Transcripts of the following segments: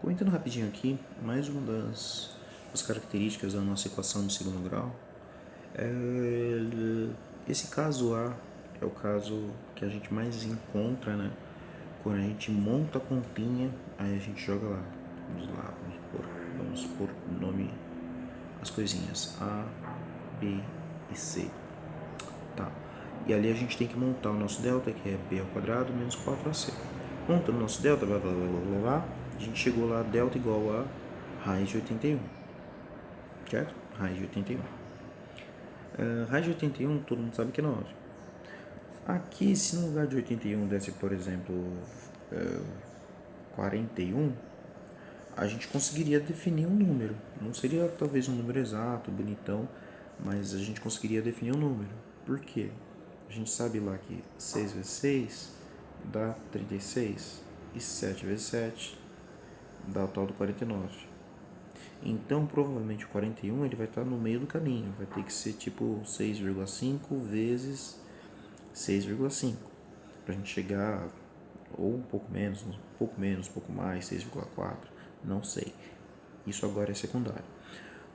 Comentando rapidinho aqui, mais uma das características da nossa equação de segundo grau. Esse caso A é o caso que a gente mais encontra, né? Quando a gente monta a continha, aí a gente joga lá. Vamos pôr nome as coisinhas A, B e C. Tá. E ali a gente tem que montar o nosso delta, que é b ao quadrado menos 4ac. Montando o nosso delta, a gente chegou lá, delta igual a raiz de 81. Certo? Raiz de 81. Raiz de 81, todo mundo sabe que é 9. Aqui, se no lugar de 81 desse, por exemplo, 41, a gente conseguiria definir um número. Não seria talvez um número exato, bonitão, mas a gente conseguiria definir um número. Por quê? A gente sabe lá que 6 vezes 6 dá 36 e 7 vezes 7 dá o tal do 49. Então, provavelmente o 41 ele vai estar no meio do caminho. Vai ter que ser tipo 6,5 vezes 6,5 para a gente chegar ou um pouco menos, um pouco mais, 6,4, não sei. Isso agora é secundário.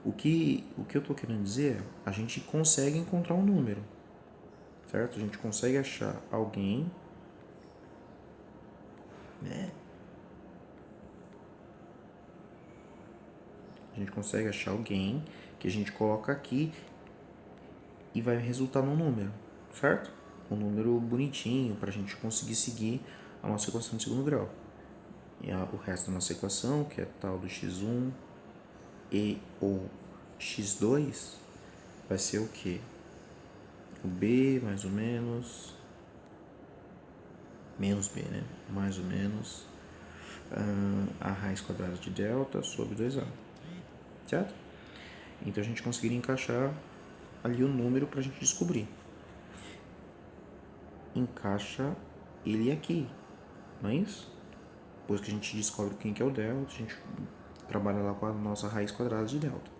O que eu estou querendo dizer é, a gente consegue encontrar um número, certo? A gente consegue achar alguém, né? A gente consegue achar alguém que a gente coloca aqui e vai resultar num número, certo? Um número bonitinho para a gente conseguir seguir a nossa equação de segundo grau. E o resto da nossa equação, que é tal do x1 e ou x2, vai ser o que? O b mais ou menos, menos b, né? Mais ou menos a raiz quadrada de delta sobre 2a, certo? Então a gente conseguiria encaixar ali o número para a gente descobrir. Encaixa ele aqui, não é isso? Depois que a gente descobre quem que é o delta, a gente trabalha lá com a nossa raiz quadrada de delta.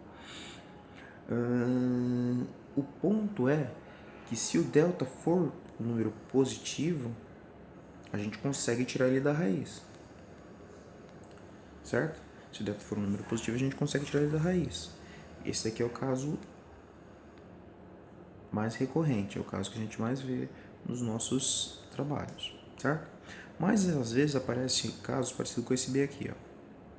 O ponto é que se o delta for um número positivo, a gente consegue tirar ele da raiz, certo? Se o delta for um número positivo, a gente consegue tirar ele da raiz. Esse aqui é o caso mais recorrente, é o caso que a gente mais vê nos nossos trabalhos, certo? Mas às vezes aparece casos parecidos com esse B aqui, ó.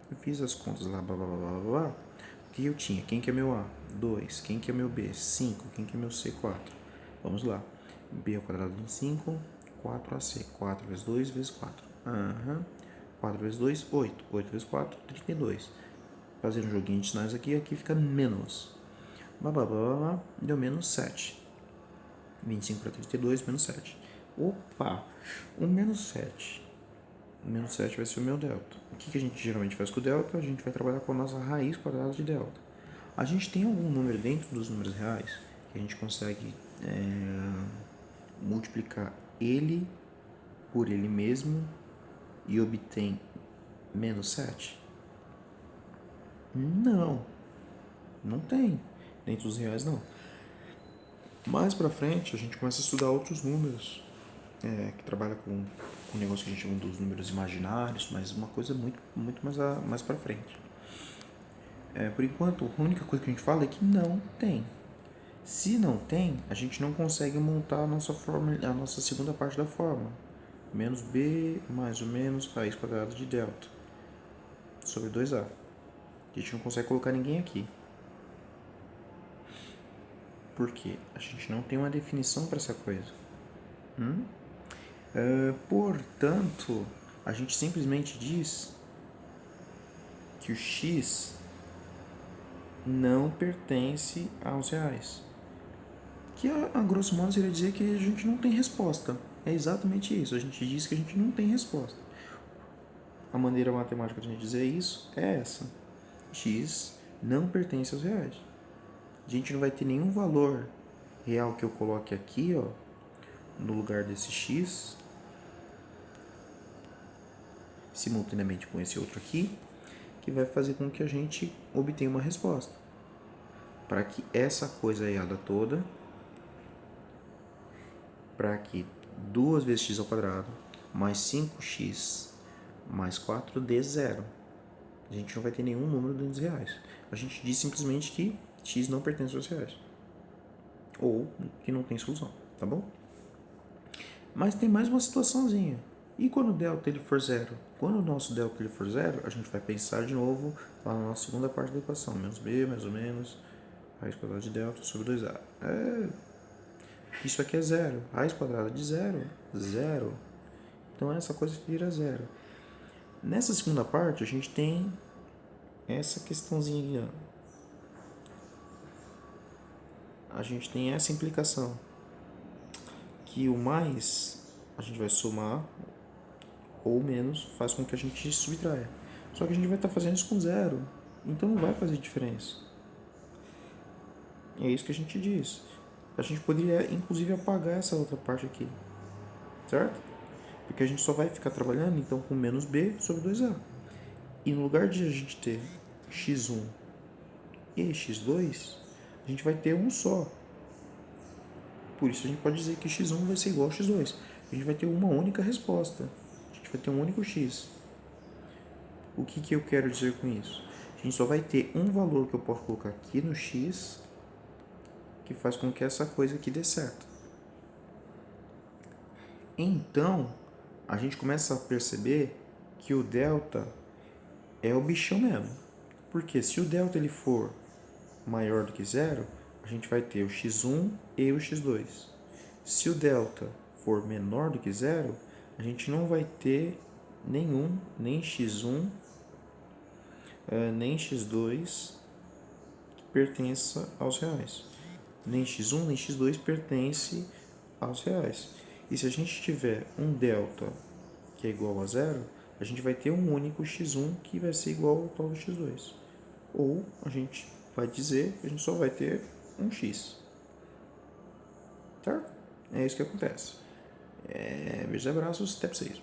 Eu fiz as contas lá, blá blá blá blá blá. O que eu tinha? Quem que é meu A? 2. Quem que é meu B? 5. Quem que é meu C? 4. Vamos lá. B ao quadrado de 5, 4AC. 4 vezes 2 vezes 4. 4 vezes 2, 8. 8 vezes 4, 32. Fazer um joguinho de sinais aqui, aqui fica menos. Blá blá blá blá blá. Deu menos 7. 25 para 32, menos 7. Opa! O menos 7. O menos 7 vai ser o meu delta. O que a gente geralmente faz com o delta? A gente vai trabalhar com a nossa raiz quadrada de delta. A gente tem algum número dentro dos números reais que a gente consegue multiplicar ele por ele mesmo e obtém menos 7? Não, não tem. Dentro dos reais, não. Mais pra frente, a gente começa a estudar outros números que trabalha com um negócio que a gente chama dos números imaginários, mas uma coisa muito mais pra frente. Por enquanto, a única coisa que a gente fala é que não tem. Se não tem, a gente não consegue montar a nossa segunda parte da fórmula. Menos b mais ou menos raiz quadrada de delta sobre 2a. A gente não consegue colocar ninguém aqui. Por quê? A gente não tem uma definição para essa coisa. Portanto, a gente simplesmente diz que o x não pertence aos reais. Que a grosso modo seria dizer que a gente não tem resposta. É exatamente isso. A gente diz que a gente não tem resposta. A maneira matemática de a gente dizer isso é essa. X não pertence aos reais. A gente não vai ter nenhum valor real que eu coloque aqui, ó, no lugar desse x, simultaneamente com esse outro aqui, que vai fazer com que a gente obtenha uma resposta. Para que essa coisaiada toda, para que 2 vezes x ao quadrado mais 5x mais 4 dê zero. A gente não vai ter nenhum número dentro dos reais. A gente diz simplesmente que x não pertence aos reais. Ou que não tem solução, tá bom? Mas tem mais uma situaçãozinha. E quando o delta ele for zero? Quando o nosso delta ele for zero, a gente vai pensar de novo lá na nossa segunda parte da equação. Menos b, mais ou menos, raiz quadrada de delta sobre 2a. Isso aqui é zero. Raiz quadrada de zero, zero. Então essa coisa vira zero. Nessa segunda parte, a gente tem essa questãozinha aqui. A gente tem essa implicação. Que o mais, a gente vai somar, ou menos, faz com que a gente subtraia. Só que a gente vai estar fazendo isso com zero. Então não vai fazer diferença. É isso que a gente diz. A gente poderia, inclusive, apagar essa outra parte aqui. Certo? Porque a gente só vai ficar trabalhando, então, com menos b sobre 2a. E no lugar de a gente ter x1 e x2, a gente vai ter um só. Por isso a gente pode dizer que x1 vai ser igual a x2. A gente vai ter uma única resposta. A gente vai ter um único x. O que eu quero dizer com isso? A gente só vai ter um valor que eu posso colocar aqui no x que faz com que essa coisa aqui dê certo. Então, a gente começa a perceber que o delta é o bichão mesmo. Porque se o delta ele for maior do que zero, a gente vai ter o x1 e o x2. Se o delta for menor do que zero, a gente não vai ter nenhum, nem x1, nem x2 que pertença aos reais. Nem x1, nem x2 pertence aos reais. E se a gente tiver um delta que é igual a zero, a gente vai ter um único x1 que vai ser igual ao tal do x2. Ou a gente vai dizer que a gente só vai ter um x. Certo? É isso que acontece. Beijos e abraços, até pra vocês.